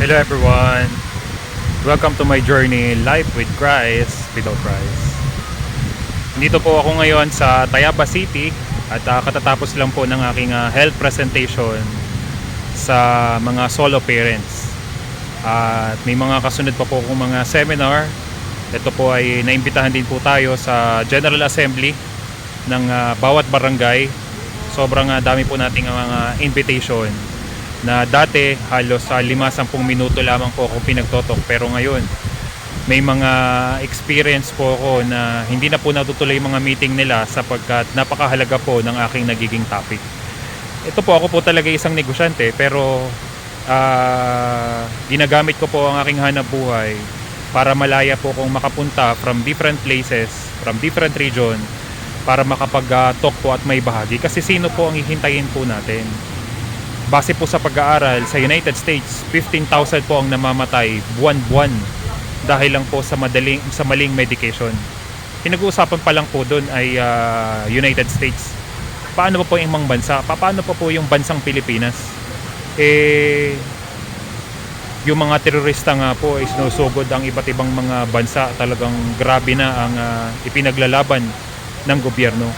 Hello everyone! Welcome to my journey, Life with Christ, without Christ. Dito po ako ngayon sa Tayaba City at katatapos lang po ng aking health presentation sa mga solo parents. At may mga kasunod pa po akong mga seminar. Ito po ay naimbitahan din po tayo sa General Assembly ng bawat barangay. Sobrang dami po nating mga invitation na dati halos 5-10 minuto lamang po ako pinagtotok, pero ngayon may mga experience po ako na hindi na po natutuloy yung mga meeting nila sapagkat napakahalaga po ng aking nagiging topic. Ito po, ako po talaga isang negosyante, pero ginagamit ko po ang aking hanap buhay para malaya po kong makapunta from different places, from different region, para makapag-talk po at may bahagi. Kasi sino po ang hihintayin po natin? Base po sa pag-aaral sa United States, 15,000 po ang namamatay buwan-buwan dahil lang po sa maling medication. Pinag-uusapan pa lang po doon ay United States. Paano po yung ibang bansa? Paano po yung bansang Pilipinas? Yung mga terorista nga po ay sinusugod ang iba't ibang mga bansa. Talagang grabe na ang ipinaglalaban ng gobyerno.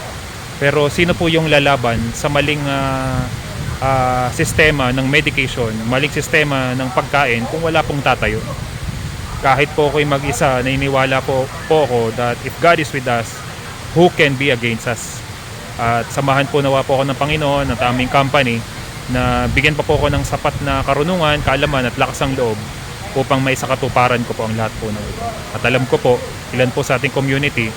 Pero sino po yung lalaban sa maling sistema ng medication, maling sistema ng pagkain kung wala pong tatayo? Kahit po ako'y mag-isa, naniniwala po ako that if God is with us, who can be against us? At samahan po nawa po ako ng Panginoon at aming company na bigyan pa po ako ng sapat na karunungan, kaalaman at lakas ng loob upang may sakatuparan ko po ang lahat po ng ito. At alam ko po, ilan po sa ating community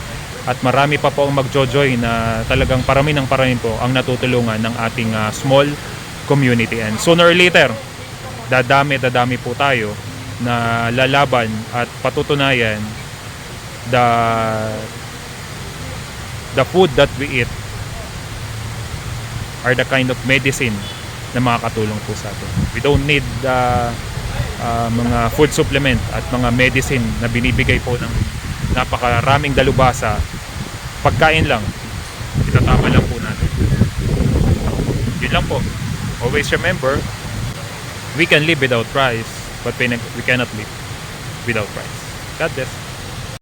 at marami pa po ang magjo-join na talagang parami po ang natutulungan ng ating small community. And sooner or later, dadami po tayo na lalaban at patutunayan the food that we eat are the kind of medicine na makakatulong po sa atin. We don't need mga food supplement at mga medicine na binibigay po ng napakaraming dalubhasa. Pagkain lang, itatama lang po natin. Yun lang po. Always remember, we can live without Christ, but we cannot live without Christ. God bless.